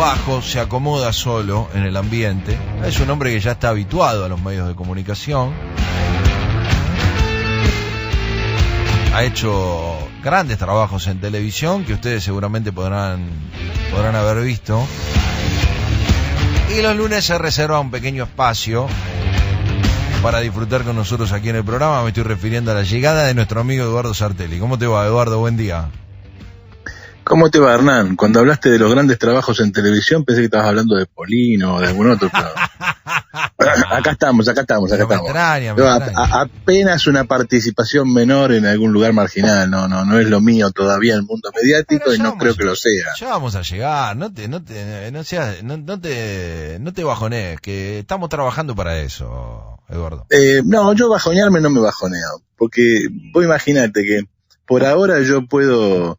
bajo, se acomoda solo en el ambiente. Es un hombre que ya está habituado a los medios de comunicación. Ha hecho grandes trabajos en televisión que ustedes seguramente podrán haber visto. Y los lunes se reserva un pequeño espacio para disfrutar con nosotros aquí en el programa. Me estoy refiriendo a la llegada de nuestro amigo Eduardo Sartelli. ¿Cómo te va, Eduardo? Buen día. ¿Cómo te va, Hernán? Cuando hablaste de los grandes trabajos en televisión pensé que estabas hablando de Polino o de algún otro. Pero... acá estamos. Me extraña. Apenas una participación menor en algún lugar marginal. No es lo mío todavía el mundo mediático y no creo que lo sea. Ya vamos a llegar. No te bajonees, que estamos trabajando para eso, Eduardo. No, yo bajonearme no me bajoneo, porque vos imaginate que por ahora yo puedo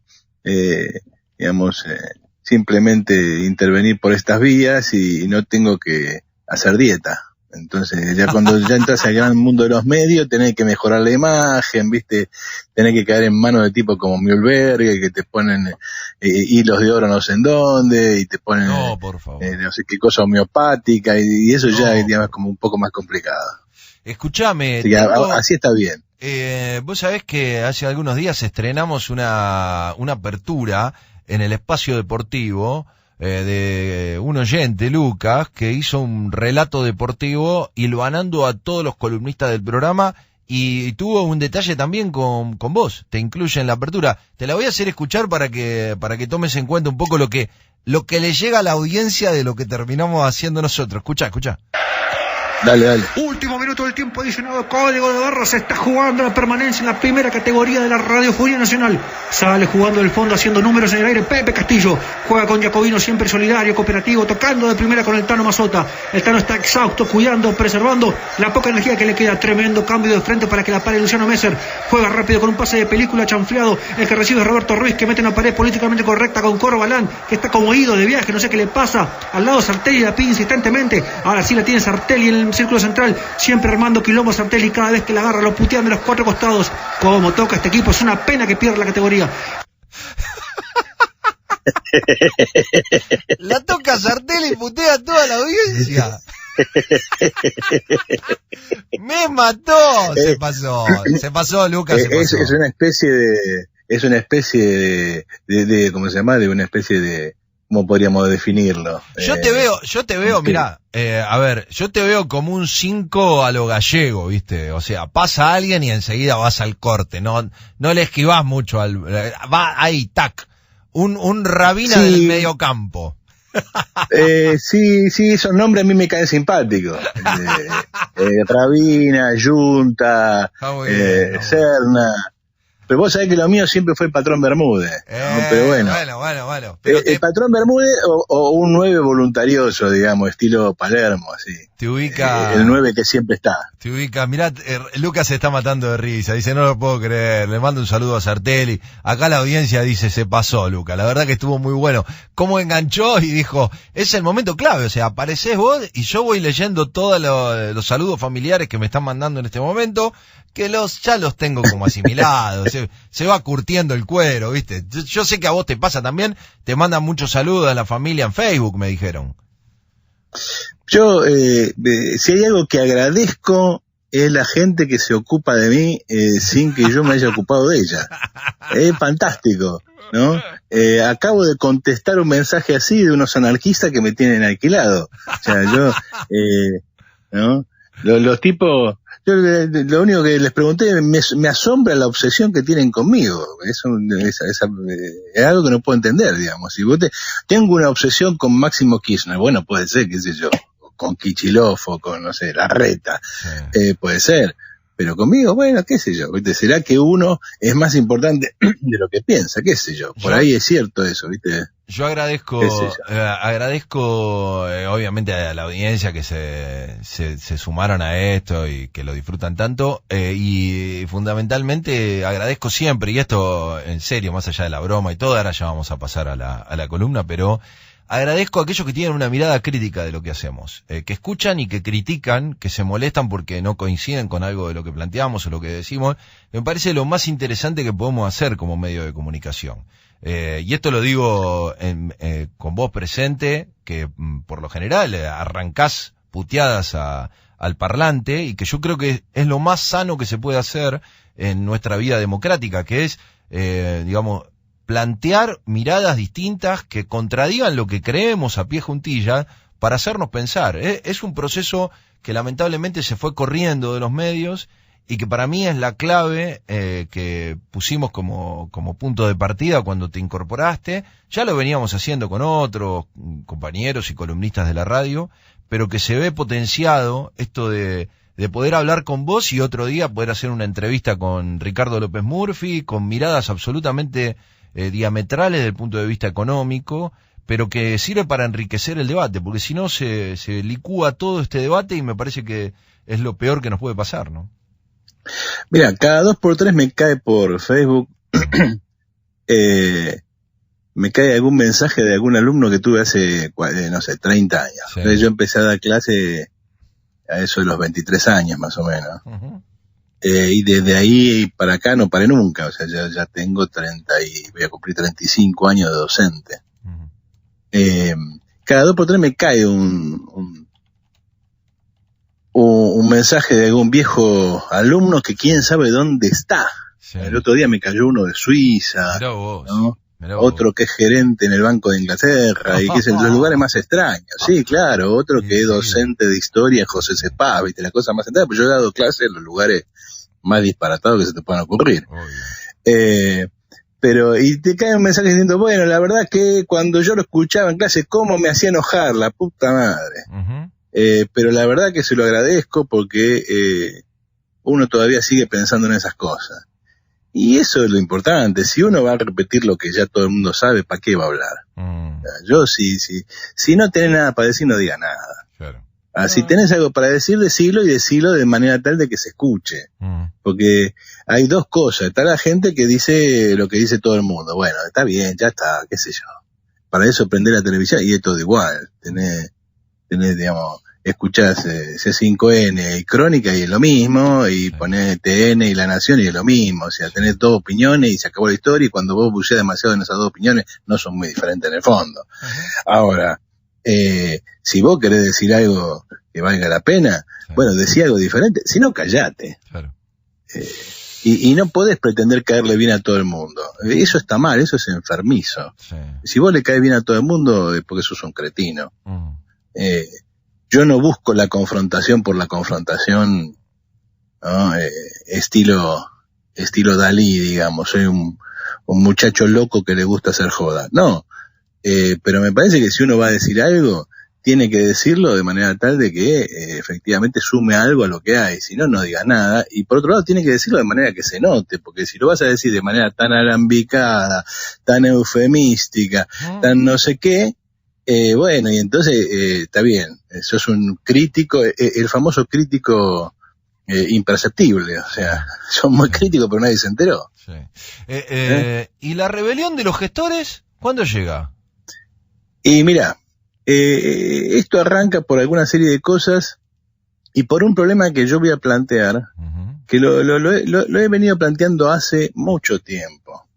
simplemente intervenir por estas vías y no tengo que hacer dieta. Entonces, ya cuando ya entras al gran mundo de los medios, tenés que mejorar la imagen, ¿viste? Tenés que caer en manos de tipos como Mühlberg, que te ponen hilos de oro no sé en dónde, y te ponen no, por favor. No sé qué cosa homeopática, y eso ya es, digamos, como un poco más complicado. Escuchame. Así está bien. Vos sabés que hace algunos días estrenamos una apertura en el espacio deportivo de un oyente, Lucas, que hizo un relato deportivo hilvanando a todos los columnistas del programa y tuvo un detalle también con vos, te incluye en la apertura. Te la voy a hacer escuchar para que tomes en cuenta un poco lo que le llega a la audiencia de lo que terminamos haciendo nosotros. Escuchá. Dale. Último minuto del tiempo adicionado. Código de Barra se está jugando la permanencia en la primera categoría de la Radiofonía Nacional. Sale jugando del fondo, haciendo números en el aire Pepe Castillo. Juega con Jacobino, siempre solidario, cooperativo, tocando de primera con el Tano Mazota. El Tano está exhausto, cuidando, preservando la poca energía que le queda. Tremendo cambio de frente para que la pare Luciano Messer. Juega rápido con un pase de película chanfleado. El que recibe es Roberto Ruiz, que mete una pared políticamente correcta con Corbalán, que está como ido de viaje, no sé qué le pasa. Al lado Sartelli la pide insistentemente. Ahora sí la tiene Sartelli en el círculo central, siempre armando quilombo Sartelli, cada vez que la agarra lo putean de los cuatro costados. Como toca este equipo, es una pena que pierda la categoría. La toca Sartelli y putea a toda la audiencia. Me mató. Se pasó, Lucas. Es una especie de ¿cómo se llama? De una especie de, ¿cómo podríamos definirlo? Yo te veo, mirá, yo te veo como un 5 a lo gallego, ¿viste? O sea, pasa alguien y enseguida vas al corte, no le esquivás mucho va ahí, tac, un Rabina del mediocampo. Sí, esos nombres a mí me caen simpáticos. Rabina, Yunta, Serna. Pero vos sabés que lo mío siempre fue el Patrón Bermúdez, ¿no? Pero bueno. Pero el Patrón Bermúdez o un 9 voluntarioso, digamos, estilo Palermo, así. Te ubica... el 9 que siempre está. Te ubica, mirá, Lucas se está matando de risa, dice, no lo puedo creer, le mando un saludo a Sartelli. Acá la audiencia dice, se pasó, Lucas, la verdad que estuvo muy bueno. Cómo enganchó y dijo, es el momento clave, o sea, aparecés vos y yo voy leyendo todos los saludos familiares que me están mandando en este momento, que ya los tengo como asimilados, se va curtiendo el cuero, ¿viste? Yo sé que a vos te pasa también, te mandan muchos saludos a la familia en Facebook, me dijeron. Yo, si hay algo que agradezco, es la gente que se ocupa de mí sin que yo me haya ocupado de ella. Es fantástico, ¿no? Acabo de contestar un mensaje así de unos anarquistas que me tienen alquilado. O sea, yo, ¿no? Los tipos... Yo lo único que les pregunté, me asombra la obsesión que tienen conmigo. Es algo que no puedo entender, digamos. Si tengo una obsesión con Máximo Kirchner, bueno, puede ser, qué sé yo, con Kicillof o con, no sé, Larreta, sí. Puede ser. Pero conmigo, bueno, qué sé yo, ¿viste? ¿Será que uno es más importante de lo que piensa? Qué sé yo, por ahí es cierto eso, ¿viste? Yo agradezco obviamente a la audiencia que se sumaron a esto y que lo disfrutan tanto, y fundamentalmente agradezco siempre, y esto en serio, más allá de la broma y todo, ahora ya vamos a pasar a la columna, pero agradezco a aquellos que tienen una mirada crítica de lo que hacemos, que escuchan y que critican, que se molestan porque no coinciden con algo de lo que planteamos o lo que decimos. Me parece lo más interesante que podemos hacer como medio de comunicación. Y esto lo digo con vos presente, que por lo general arrancás puteadas al parlante, y que yo creo que es lo más sano que se puede hacer en nuestra vida democrática, que es, digamos, plantear miradas distintas que contradigan lo que creemos a pie juntilla para hacernos pensar. Es un proceso que lamentablemente se fue corriendo de los medios y que para mí es la clave que pusimos como punto de partida cuando te incorporaste. Ya lo veníamos haciendo con otros compañeros y columnistas de la radio, pero que se ve potenciado esto de poder hablar con vos y otro día poder hacer una entrevista con Ricardo López Murphy, con miradas absolutamente diametrales desde el punto de vista económico, pero que sirve para enriquecer el debate, porque si no se licúa todo este debate y me parece que es lo peor que nos puede pasar, ¿no? Mira, cada 2x3 me cae por Facebook, me cae algún mensaje de algún alumno que tuve hace, no sé, 30 años. Sí. Entonces yo empecé a dar clase a eso de los 23 años más o menos. Uh-huh. Y desde ahí para acá no paré nunca, o sea, ya tengo 30 y voy a cumplir 35 años de docente. Uh-huh. Cada 2x3 me cae un mensaje de algún viejo alumno que quién sabe dónde está. Sí. El otro día me cayó uno de Suiza, Mirá vos, ¿no? mirá vos. Otro que es gerente en el Banco de Inglaterra y que es en los lugares más extraños. Sí, claro, otro que es docente de historia, José Cepaz, viste, la cosa más extraña, pues yo he dado clases en los lugares más disparatados que se te puedan ocurrir. Pero, y te cae un mensaje diciendo, bueno, la verdad que cuando yo lo escuchaba en clase, cómo me hacía enojar, la puta madre. Uh-huh. Pero la verdad que se lo agradezco porque uno todavía sigue pensando en esas cosas. Y eso es lo importante. Si uno va a repetir lo que ya todo el mundo sabe, ¿para qué va a hablar? Yo si no tenés nada para decir, no diga nada. Claro. Si tenés algo para decir, decilo y decilo de manera tal de que se escuche. Porque hay dos cosas. Está la gente que dice lo que dice todo el mundo. Bueno, está bien, ya está, qué sé yo. Para eso prender la televisión y es todo igual. Tenés, digamos, escuchás C5N y Crónica y es lo mismo, y ponés TN y La Nación y es lo mismo. O sea, tenés dos opiniones y se acabó la historia, y cuando vos buceás demasiado en esas dos opiniones, no son muy diferentes en el fondo. Ahora, si vos querés decir algo que valga la pena, bueno, decí algo diferente, si no, callate. Claro. Y no podés pretender caerle bien a todo el mundo. Eso está mal, eso es enfermizo. Sí. Si vos le caes bien a todo el mundo, es porque sos un cretino. Yo no busco la confrontación por la confrontación, ¿no? Estilo Dalí, digamos, soy un muchacho loco que le gusta hacer joda. No, pero me parece que si uno va a decir algo, tiene que decirlo de manera tal de que efectivamente sume algo a lo que hay, si no, no diga nada. Y por otro lado, tiene que decirlo de manera que se note, porque si lo vas a decir de manera tan alambicada, tan eufemística, tan no sé qué, bueno, y entonces está bien, sos un crítico, el famoso crítico imperceptible, o sea, son muy críticos pero nadie se enteró. Sí. ¿Y la rebelión de los gestores cuándo llega? Y mira, esto arranca por alguna serie de cosas y por un problema que yo voy a plantear, que lo he venido planteando hace mucho tiempo.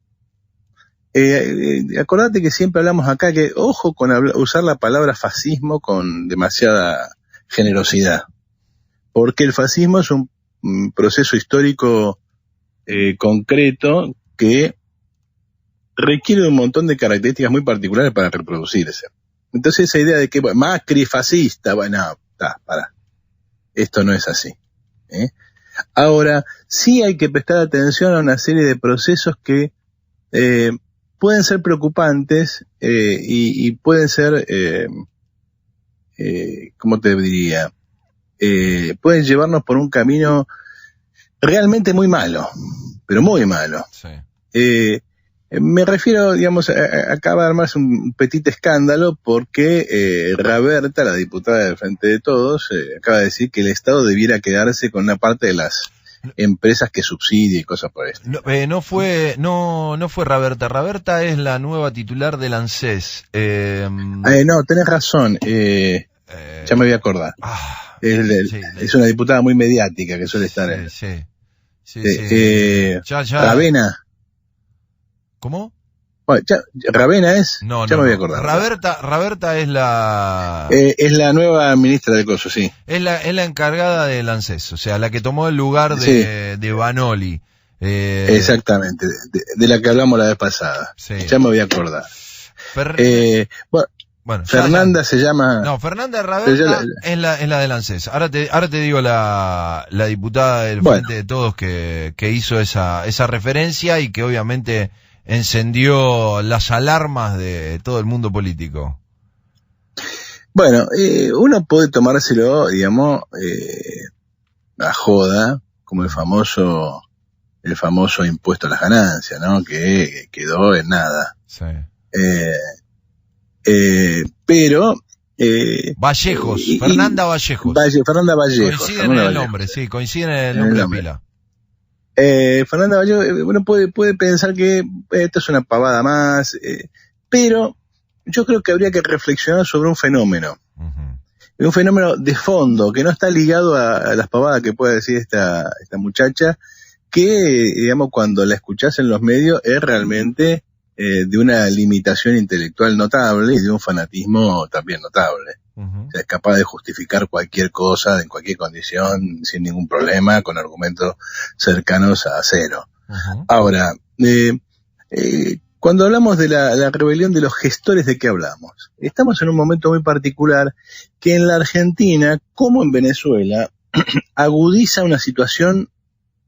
Acordate que siempre hablamos acá que ojo con usar la palabra fascismo con demasiada generosidad, porque el fascismo es un proceso histórico concreto que requiere de un montón de características muy particulares para reproducirse. Entonces esa idea de que bueno, Macri fascista, bueno, pará, esto no es así. Ahora, sí hay que prestar atención a una serie de procesos que pueden ser preocupantes y pueden ser, ¿cómo te diría? Pueden llevarnos por un camino realmente muy malo, pero muy malo. Sí. Me refiero, digamos, acaba de armarse un petit escándalo porque Raberta, la diputada del Frente de Todos, acaba de decir que el Estado debiera quedarse con una parte de las empresas que subsidia y cosas por esto. No fue Raberta. Raberta es la nueva titular del ANSES. No, tenés razón. Ya me voy a acordar. Es una diputada muy mediática que suele estar en... Sí. Ravena. ¿Cómo? Bueno, Ravena es, No, ya no, me voy a no. acordar. Raberta es la... Es la nueva ministra de Coso, sí. Es la encargada del ANSES, o sea, la que tomó el lugar Sí. de Vanoli. Exactamente, de la que hablamos la vez pasada. Sí. Ya me voy a acordar. Bueno, Fernanda se llama... No, Fernanda Raberta es la del ANSES. Ahora te digo la diputada del Frente de Todos que hizo esa referencia y que obviamente encendió las alarmas de todo el mundo político. Bueno, uno puede tomárselo, digamos, a joda, como el famoso impuesto a las ganancias, ¿no? Que quedó en nada. Sí. Pero... Vallejos, Fernanda Vallejos. Fernanda Vallejos. Coinciden en el nombre, sí, coinciden en el nombre de pila. Fernanda Vallejos, uno puede pensar que esto es una pavada más, pero yo creo que habría que reflexionar sobre un fenómeno. Un fenómeno de fondo, que no está ligado a las pavadas que puede decir esta muchacha, que, digamos, cuando la escuchás en los medios es realmente de una limitación intelectual notable y de un fanatismo también notable. O sea, es capaz de justificar cualquier cosa, en cualquier condición, sin ningún problema, con argumentos cercanos a cero. Ahora, cuando hablamos de la rebelión de los gestores, ¿de qué hablamos? Estamos en un momento muy particular que en la Argentina, como en Venezuela, agudiza una situación,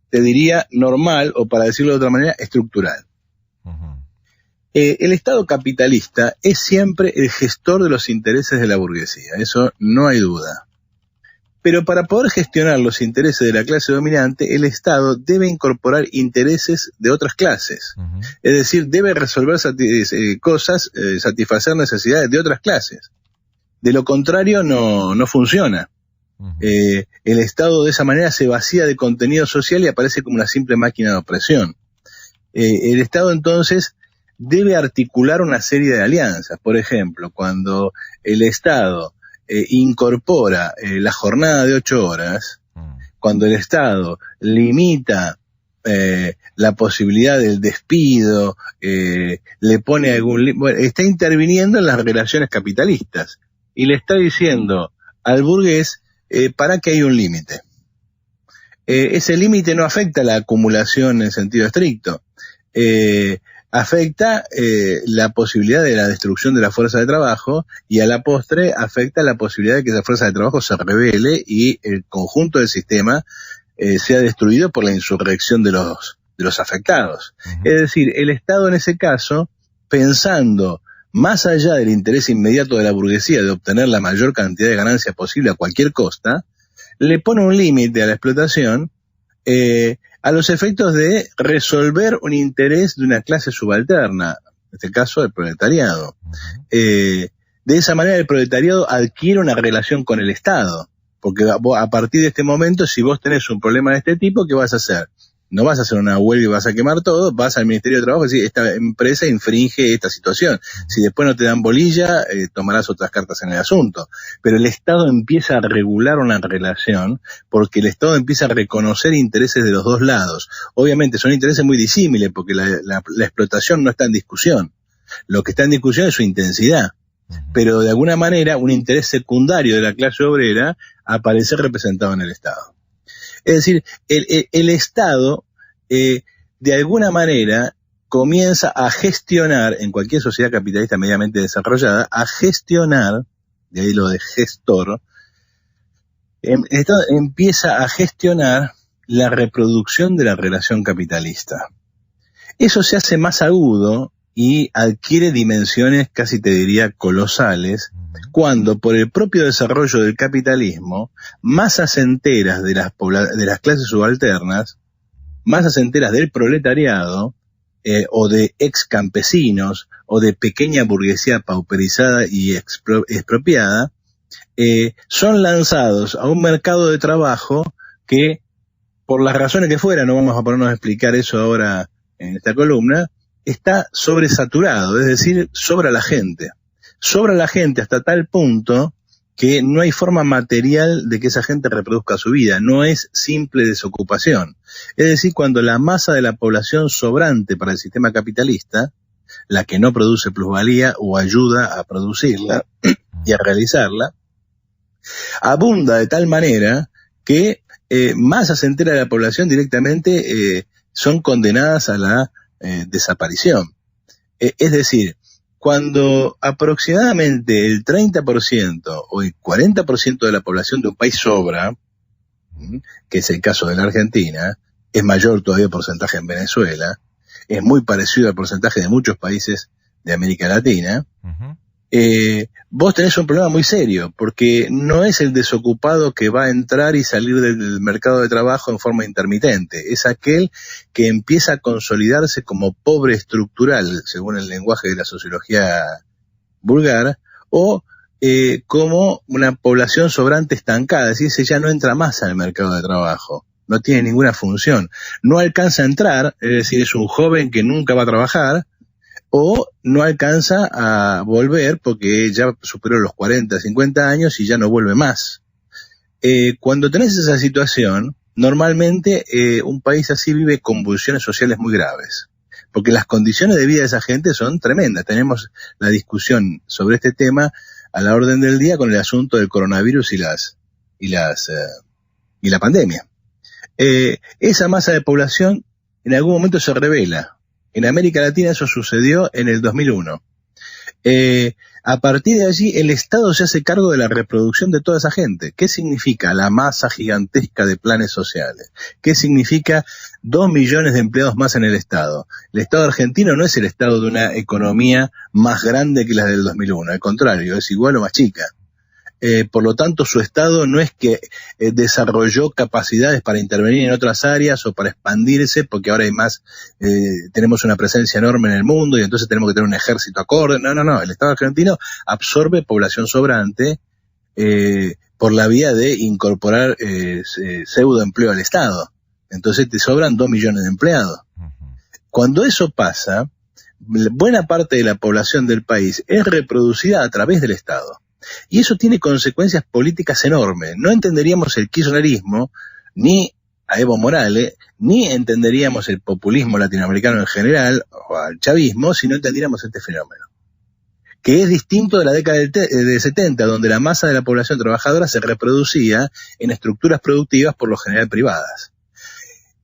te diría, normal, o para decirlo de otra manera, estructural. El Estado capitalista es siempre el gestor de los intereses de la burguesía, eso no hay duda. Pero para poder gestionar los intereses de la clase dominante, el Estado debe incorporar intereses de otras clases. Es decir, debe resolver cosas, satisfacer necesidades de otras clases. De lo contrario, no funciona. El Estado de esa manera se vacía de contenido social y aparece como una simple máquina de opresión. El Estado entonces debe articular una serie de alianzas. Por ejemplo, cuando el Estado incorpora la jornada de 8 horas, cuando el Estado limita la posibilidad del despido, le pone está interviniendo en las relaciones capitalistas y le está diciendo al burgués para que hay un límite. Ese límite no afecta la acumulación en sentido estricto, afecta la posibilidad de la destrucción de la fuerza de trabajo y a la postre afecta la posibilidad de que esa fuerza de trabajo se rebele y el conjunto del sistema sea destruido por la insurrección de los afectados. Es decir, el Estado en ese caso, pensando más allá del interés inmediato de la burguesía de obtener la mayor cantidad de ganancia posible a cualquier costa, le pone un límite a la explotación a los efectos de resolver un interés de una clase subalterna, en este caso el proletariado. De esa manera el proletariado adquiere una relación con el Estado, porque a partir de este momento, si vos tenés un problema de este tipo, ¿qué vas a hacer? No vas a hacer una huelga y vas a quemar todo, vas al Ministerio de Trabajo y decís, esta empresa infringe esta situación. Si después no te dan bolilla, tomarás otras cartas en el asunto. Pero el Estado empieza a regular una relación porque el Estado empieza a reconocer intereses de los dos lados. Obviamente son intereses muy disímiles porque la explotación no está en discusión. Lo que está en discusión es su intensidad. Pero de alguna manera un interés secundario de la clase obrera aparece representado en el Estado. Es decir, el Estado, de alguna manera, comienza a gestionar, en cualquier sociedad capitalista medianamente desarrollada, a gestionar, de ahí lo de gestor, el Estado empieza a gestionar la reproducción de la relación capitalista. Eso se hace más agudo y adquiere dimensiones, casi te diría, colosales, cuando por el propio desarrollo del capitalismo, masas enteras de las clases subalternas, masas enteras del proletariado, o de ex campesinos, o de pequeña burguesía pauperizada y expropiada, son lanzados a un mercado de trabajo que, por las razones que fuera, no vamos a ponernos a explicar eso ahora en esta columna, está sobresaturado, es decir, sobra la gente. Sobra la gente hasta tal punto que no hay forma material de que esa gente reproduzca su vida, no es simple desocupación. Es decir, cuando la masa de la población sobrante para el sistema capitalista la que no produce plusvalía o ayuda a producirla y a realizarla, abunda de tal manera que masas enteras de la población directamente son condenadas a la desaparición. Es decir, cuando aproximadamente el 30% o el 40% de la población de un país sobra, que es el caso de la Argentina, es mayor todavía el porcentaje en Venezuela, es muy parecido al porcentaje de muchos países de América Latina, vos tenés un problema muy serio, porque no es el desocupado que va a entrar y salir del mercado de trabajo en forma intermitente, es aquel que empieza a consolidarse como pobre estructural, según el lenguaje de la sociología vulgar, o como una población sobrante estancada, es decir, ese ya no entra más al mercado de trabajo, no tiene ninguna función, no alcanza a entrar, es decir, es un joven que nunca va a trabajar, o no alcanza a volver porque ya superó los 40, 50 años y ya no vuelve más. Cuando tenés esa situación, normalmente un país así vive convulsiones sociales muy graves, porque las condiciones de vida de esa gente son tremendas. Tenemos la discusión sobre este tema a la orden del día con el asunto del coronavirus y la pandemia. Esa masa de población en algún momento se rebela. En América Latina eso sucedió en el 2001. A partir de allí el Estado se hace cargo de la reproducción de toda esa gente. ¿Qué significa la masa gigantesca de planes sociales? ¿Qué significa 2 millones de empleados más en el Estado? El Estado argentino no es el Estado de una economía más grande que la del 2001, al contrario, es igual o más chica. Por lo tanto, su Estado no es que desarrolló capacidades para intervenir en otras áreas o para expandirse, porque ahora hay más, tenemos una presencia enorme en el mundo y entonces tenemos que tener un ejército acorde. No, el Estado argentino absorbe población sobrante por la vía de incorporar pseudoempleo al Estado. Entonces te sobran 2 millones de empleados. Cuando eso pasa, buena parte de la población del país es reproducida a través del Estado. Y eso tiene consecuencias políticas enormes. No entenderíamos el kirchnerismo, ni a Evo Morales, ni entenderíamos el populismo latinoamericano en general, o al chavismo, si no entendiéramos este fenómeno. Que es distinto de la década de 70, donde la masa de la población trabajadora se reproducía en estructuras productivas por lo general privadas.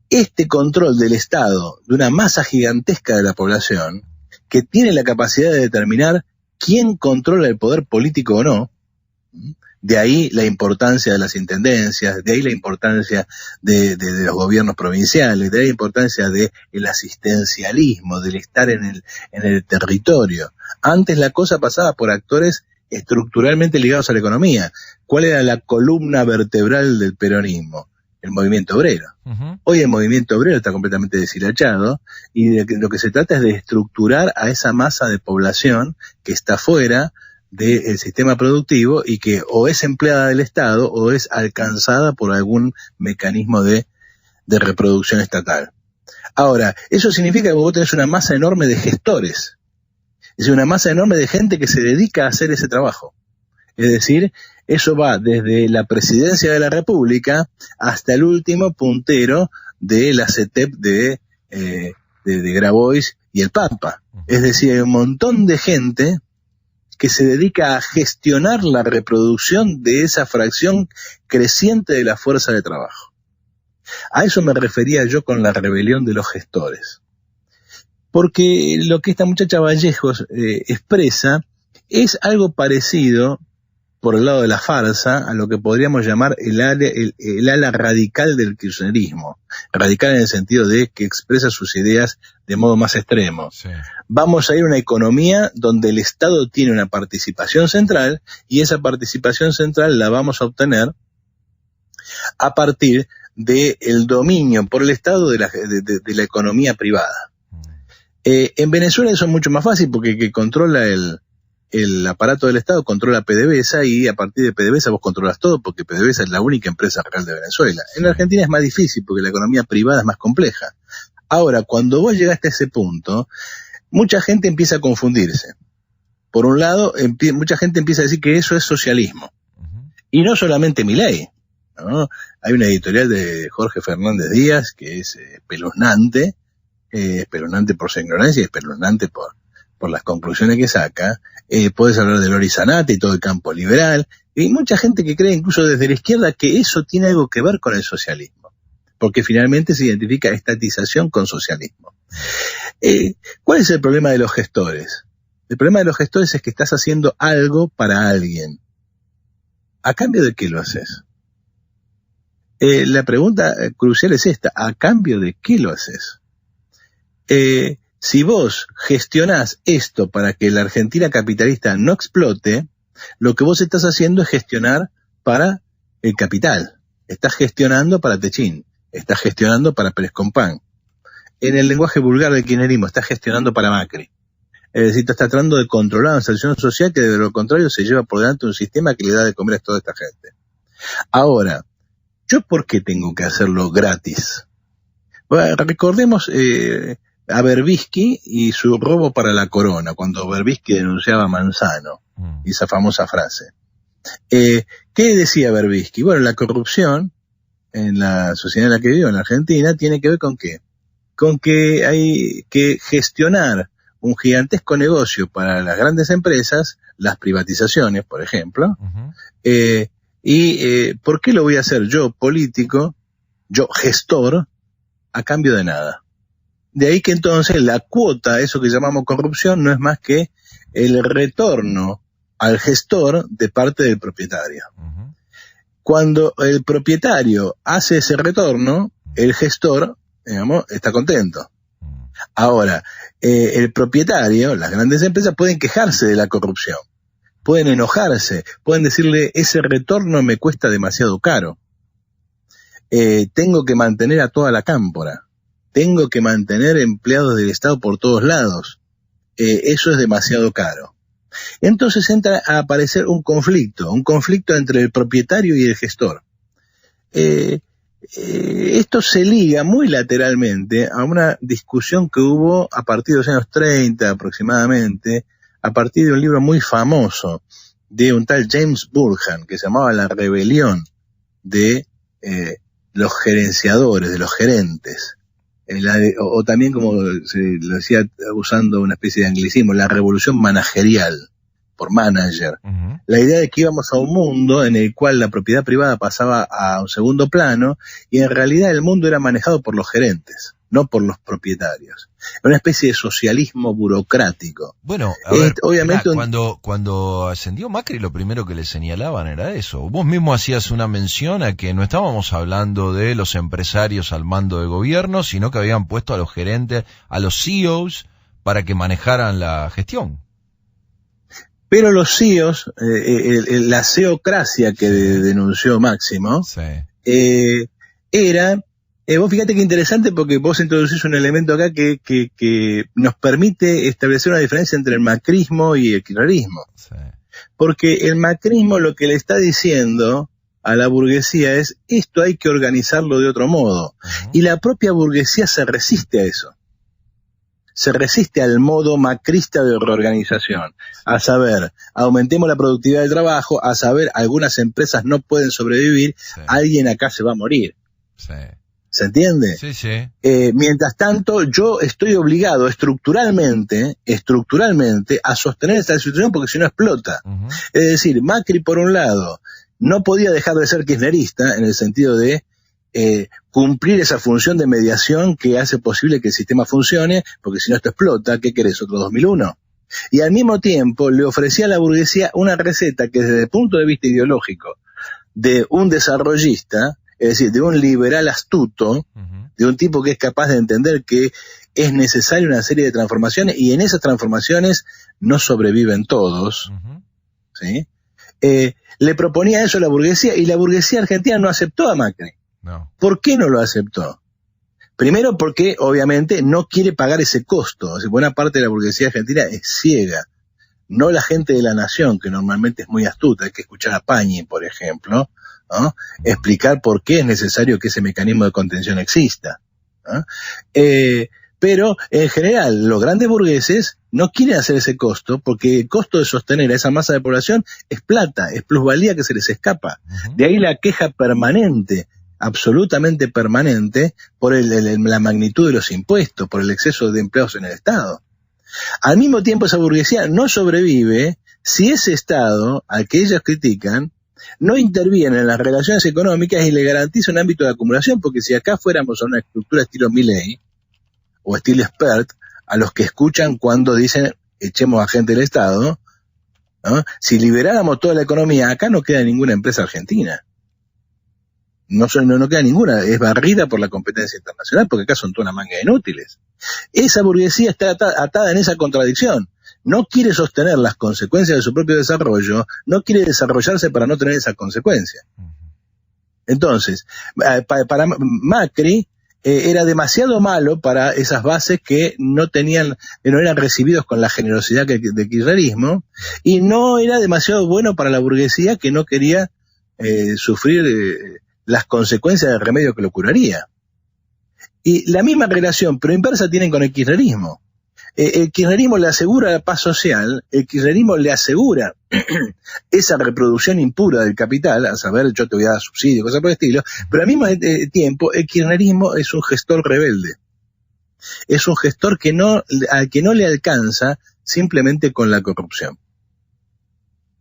Este control del Estado, de una masa gigantesca de la población, que tiene la capacidad de determinar quién controla el poder político o no, de ahí la importancia de las intendencias, de ahí la importancia de los gobiernos provinciales, de ahí la importancia del asistencialismo, del estar en el territorio. Antes la cosa pasaba por actores estructuralmente ligados a la economía. ¿Cuál era la columna vertebral del peronismo? El movimiento obrero. Hoy el movimiento obrero está completamente deshilachado y lo que se trata es de estructurar a esa masa de población que está fuera del sistema productivo y que o es empleada del Estado o es alcanzada por algún mecanismo de reproducción estatal. Ahora, eso significa que vos tenés una masa enorme de gestores, es decir, una masa enorme de gente que se dedica a hacer ese trabajo. Es decir, eso va desde la presidencia de la República hasta el último puntero de la CETEP de Grabois y el Pampa. Es decir, hay un montón de gente que se dedica a gestionar la reproducción de esa fracción creciente de la fuerza de trabajo. A eso me refería yo con la rebelión de los gestores. Porque lo que esta muchacha Vallejos expresa es algo parecido, por el lado de la farsa, a lo que podríamos llamar el ala radical del kirchnerismo. Radical en el sentido de que expresa sus ideas de modo más extremo. Sí. Vamos a ir a una economía donde el Estado tiene una participación central y esa participación central la vamos a obtener a partir del dominio por el Estado de la economía privada. En Venezuela eso es mucho más fácil porque el que controla el aparato del Estado controla PDVSA y a partir de PDVSA vos controlas todo porque PDVSA es la única empresa real de Venezuela. En la Argentina es más difícil porque la economía privada es más compleja. Ahora, cuando vos llegaste a ese punto, mucha gente empieza a confundirse. Por un lado, mucha gente empieza a decir que eso es socialismo. Y no solamente Milei, ¿no? Hay una editorial de Jorge Fernández Díaz que es espeluznante por su ignorancia y espeluznante por por las conclusiones que saca, puedes hablar de Lori Zanatti y todo el campo liberal, y mucha gente que cree incluso desde la izquierda que eso tiene algo que ver con el socialismo, porque finalmente se identifica estatización con socialismo. ¿Cuál es el problema de los gestores? El problema de los gestores es que estás haciendo algo para alguien. ¿A cambio de qué lo haces? La pregunta crucial es esta: ¿a cambio de qué lo haces? Si vos gestionás esto para que la Argentina capitalista no explote, lo que vos estás haciendo es gestionar para el capital. Estás gestionando para Techín, estás gestionando para Pérez Compán. En el lenguaje vulgar del kirchnerismo, estás gestionando para Macri. Es decir, estás tratando de controlar una situación social que de lo contrario se lleva por delante un sistema que le da de comer a toda esta gente. Ahora, ¿yo por qué tengo que hacerlo gratis? Bueno, recordemos a Berbisky y su robo para la corona, cuando Berbisky denunciaba a Manzano, y esa famosa frase. ¿Qué decía Berbisky? Bueno, la corrupción en la sociedad en la que vivo, en la Argentina, tiene que ver con ¿qué? Con que hay que gestionar un gigantesco negocio para las grandes empresas, las privatizaciones, por ejemplo, ¿por qué lo voy a hacer yo, político, yo, gestor, a cambio de nada? De ahí que entonces la cuota, eso que llamamos corrupción, no es más que el retorno al gestor de parte del propietario. Cuando el propietario hace ese retorno, el gestor, digamos, está contento. Ahora, el propietario, las grandes empresas pueden quejarse de la corrupción, pueden enojarse, pueden decirle ese retorno me cuesta demasiado caro, tengo que mantener a toda la cámpora, tengo que mantener empleados del Estado por todos lados, eso es demasiado caro. Entonces entra a aparecer un conflicto entre el propietario y el gestor. Esto se liga muy lateralmente a una discusión que hubo a partir de los años 30 aproximadamente, a partir de un libro muy famoso de un tal James Burhan que se llamaba La rebelión de los gerenciadores, de los gerentes, o también, como se lo decía usando una especie de anglicismo, la revolución managerial, por manager. La idea de que íbamos a un mundo en el cual la propiedad privada pasaba a un segundo plano y en realidad el mundo era manejado por los gerentes, no por los propietarios. Una especie de socialismo burocrático. Bueno, a ver, obviamente cuando ascendió Macri, lo primero que le señalaban era eso. Vos mismo hacías una mención a que no estábamos hablando de los empresarios al mando de gobierno, sino que habían puesto a los gerentes, a los CEOs, para que manejaran la gestión. Pero los CEOs, la ceocracia que denunció Máximo, era... vos fíjate que interesante, porque vos introducís un elemento acá que nos permite establecer una diferencia entre el macrismo y el kirchnerismo. Porque el macrismo lo que le está diciendo a la burguesía es: esto hay que organizarlo de otro modo. Y la propia burguesía se resiste a eso. Se resiste al modo macrista de reorganización, a saber, aumentemos la productividad del trabajo, a saber, algunas empresas no pueden sobrevivir, alguien acá se va a morir. ¿Se entiende? Mientras tanto, yo estoy obligado estructuralmente a sostener esta situación, porque si no explota. Es decir, Macri, por un lado, no podía dejar de ser kirchnerista en el sentido de cumplir esa función de mediación que hace posible que el sistema funcione, porque si no esto explota. ¿Qué querés, otro 2001? Y al mismo tiempo le ofrecía a la burguesía una receta que desde el punto de vista ideológico de un desarrollista, es decir, de un liberal astuto, de un tipo que es capaz de entender que es necesaria una serie de transformaciones, y en esas transformaciones no sobreviven todos, ¿sí? Le proponía eso a la burguesía, y la burguesía argentina no aceptó a Macri. No. ¿Por qué no lo aceptó? Primero porque obviamente no quiere pagar ese costo. O sea, buena parte de la burguesía argentina es ciega. No la gente de la nación, que normalmente es muy astuta. Hay que escuchar a Pañi, por ejemplo, ¿no? Explicar por qué es necesario que ese mecanismo de contención exista, ¿no? Pero en general los grandes burgueses no quieren hacer ese costo, porque el costo de sostener a esa masa de población es plata, es plusvalía que se les escapa. De ahí la queja permanente, absolutamente permanente, por la magnitud de los impuestos, por el exceso de empleados en el Estado. Al mismo tiempo, esa burguesía no sobrevive si ese Estado, al que ellos critican, no interviene en las relaciones económicas y le garantiza un ámbito de acumulación, porque si acá fuéramos a una estructura estilo Milei o estilo Expert, a los que escuchan cuando dicen echemos a gente del Estado, ¿no? Si liberáramos toda la economía, acá no queda ninguna empresa argentina. No queda ninguna, es barrida por la competencia internacional, porque acá son toda una manga de inútiles. Esa burguesía está atada en esa contradicción. No quiere sostener las consecuencias de su propio desarrollo, no quiere desarrollarse para no tener esa consecuencia. Entonces, para Macri era demasiado malo para esas bases que no eran recibidos con la generosidad del kirchnerismo, y no era demasiado bueno para la burguesía que no quería sufrir las consecuencias del remedio que lo curaría. Y la misma relación, pero inversa, tienen con el kirchnerismo. El kirchnerismo le asegura la paz social, el kirchnerismo le asegura esa reproducción impura del capital, a saber, yo te voy a dar subsidio, cosas por el estilo, pero al mismo tiempo el kirchnerismo es un gestor rebelde. Es un gestor al que no le alcanza simplemente con la corrupción.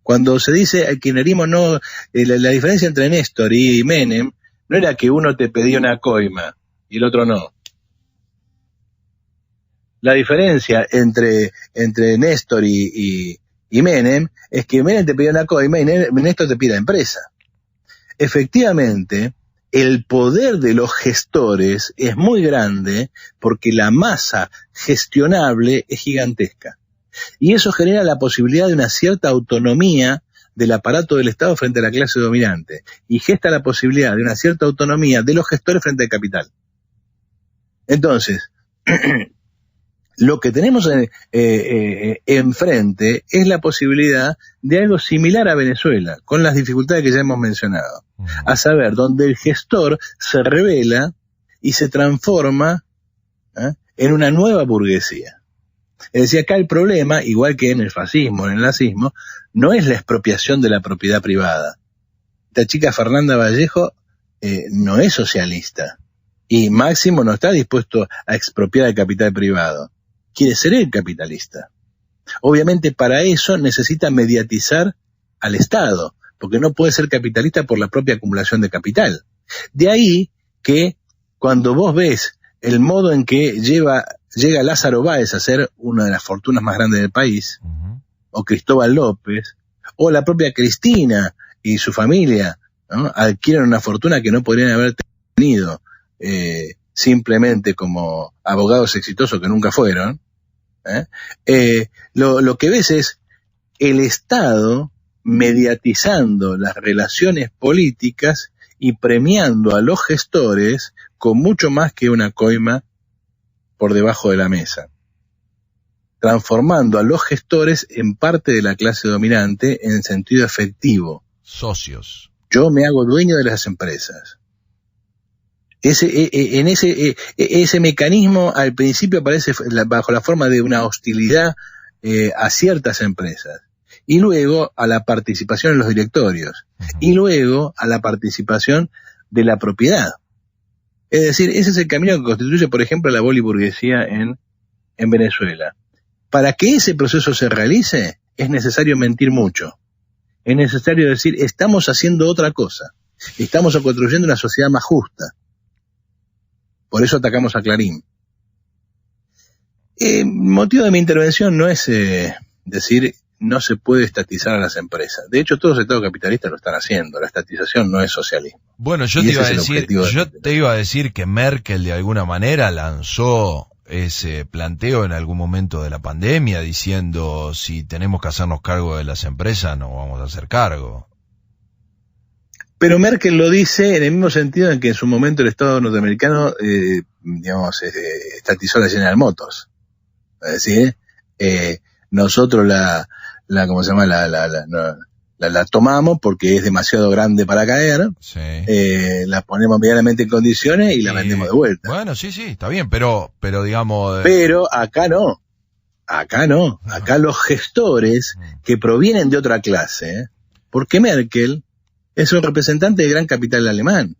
Cuando se dice el kirchnerismo no, la diferencia entre Néstor y Menem no era que uno te pedía una coima y el otro no. La diferencia entre Néstor y Menem es que Menem te pedía una coima y Néstor te pide la empresa. Efectivamente, el poder de los gestores es muy grande porque la masa gestionable es gigantesca. Y eso genera la posibilidad de una cierta autonomía del aparato del Estado frente a la clase dominante. Y gesta la posibilidad de una cierta autonomía de los gestores frente al capital. Entonces, lo que tenemos enfrente es la posibilidad de algo similar a Venezuela, con las dificultades que ya hemos mencionado. A saber, donde el gestor se revela y se transforma en una nueva burguesía. Es decir, acá el problema, igual que en el fascismo, en el nazismo, no es la expropiación de la propiedad privada. Esta chica Fernanda Vallejo no es socialista. Y Máximo no está dispuesto a expropiar el capital privado. Quiere ser el capitalista. Obviamente para eso necesita mediatizar al Estado, porque no puede ser capitalista por la propia acumulación de capital. De ahí que cuando vos ves el modo en que llega Lázaro Báez a ser una de las fortunas más grandes del país, o Cristóbal López, o la propia Cristina y su familia, ¿no? Adquieren una fortuna que no podrían haber tenido simplemente como abogados exitosos que nunca fueron, lo que ves es el Estado mediatizando las relaciones políticas y premiando a los gestores con mucho más que una coima por debajo de la mesa, transformando a los gestores en parte de la clase dominante en sentido efectivo. Socios. Yo me hago dueño de las empresas. Ese mecanismo al principio aparece bajo la forma de una hostilidad a ciertas empresas, y luego a la participación en los directorios, y luego a la participación de la propiedad. Es decir, ese es el camino que constituye, por ejemplo, la boliburguesía en Venezuela. Para que ese proceso se realice, es necesario mentir mucho. Es necesario decir, estamos haciendo otra cosa. Estamos construyendo una sociedad más justa. Por eso atacamos a Clarín. El motivo de mi intervención no es decir, no se puede estatizar a las empresas. De hecho, todos los estados capitalistas lo están haciendo. La estatización no es socialismo. Bueno, yo te iba a decir que Merkel de alguna manera lanzó ese planteo en algún momento de la pandemia, diciendo si tenemos que hacernos cargo de las empresas, nos vamos a hacer cargo. Pero Merkel lo dice en el mismo sentido en que en su momento el Estado norteamericano, estatizó la General Motors. Es decir, nosotros la tomamos porque es demasiado grande para caer, sí. La ponemos medianamente en condiciones y la vendemos de vuelta. Bueno, sí, está bien, pero digamos... Pero acá no. Acá los gestores que provienen de otra clase, porque Merkel es un representante del gran capital alemán.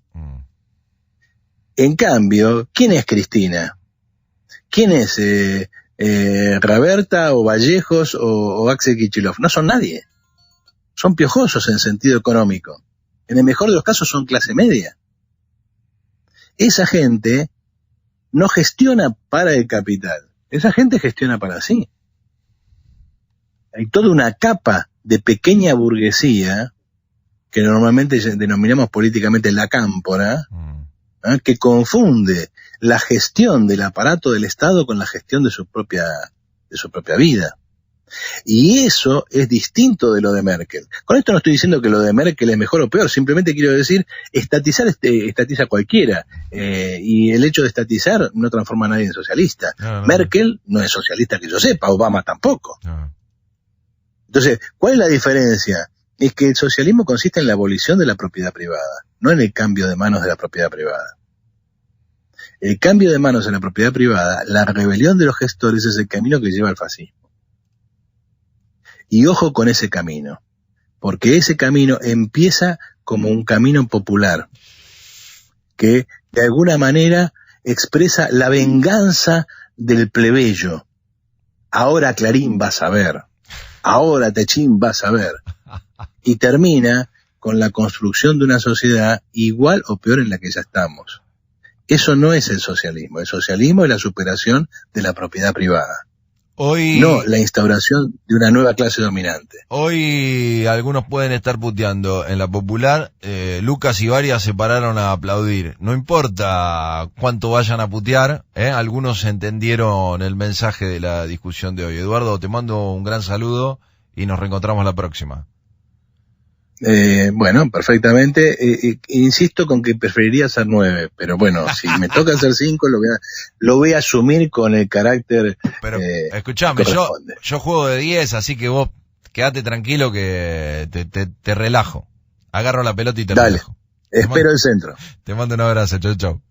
En cambio, ¿quién es Cristina? ¿Quién es Raberta o Vallejos o Axel Kicillof. No son nadie. Son piojosos en sentido económico. En el mejor de los casos son clase media. Esa gente no gestiona para el capital. Esa gente gestiona para sí. Hay toda una capa de pequeña burguesía que normalmente denominamos políticamente la cámpora, que confunde la gestión del aparato del Estado con la gestión de su propia vida. Y eso es distinto de lo de Merkel. Con esto no estoy diciendo que lo de Merkel es mejor o peor, simplemente quiero decir, estatiza cualquiera, y el hecho de estatizar no transforma a nadie en socialista. No. Merkel no es socialista que yo sepa, Obama tampoco. No. Entonces, ¿cuál es la diferencia? Es que el socialismo consiste en la abolición de la propiedad privada, no en el cambio de manos de la propiedad privada. El cambio de manos en la propiedad privada, la rebelión de los gestores, es el camino que lleva al fascismo. Y ojo con ese camino, porque ese camino empieza como un camino popular, que de alguna manera expresa la venganza del plebeyo. Ahora Clarín va a saber, ahora Techín va a saber. Y termina con la construcción de una sociedad igual o peor en la que ya estamos. Eso no es el socialismo es la superación de la propiedad privada. Hoy, no la instauración de una nueva clase dominante. Hoy algunos pueden estar puteando en la popular. Lucas y Varias se pararon a aplaudir. No importa cuánto vayan a putear, algunos entendieron el mensaje de la discusión de hoy. Eduardo, te mando un gran saludo y nos reencontramos la próxima. Bueno, perfectamente. Insisto con que preferiría ser 9, pero bueno, si me toca ser 5, lo voy a asumir con el carácter. Pero escuchame, yo juego de 10, así que vos quedate tranquilo que te relajo. Agarro la pelota y te relajo. Espero el centro. Te mando un abrazo, chau.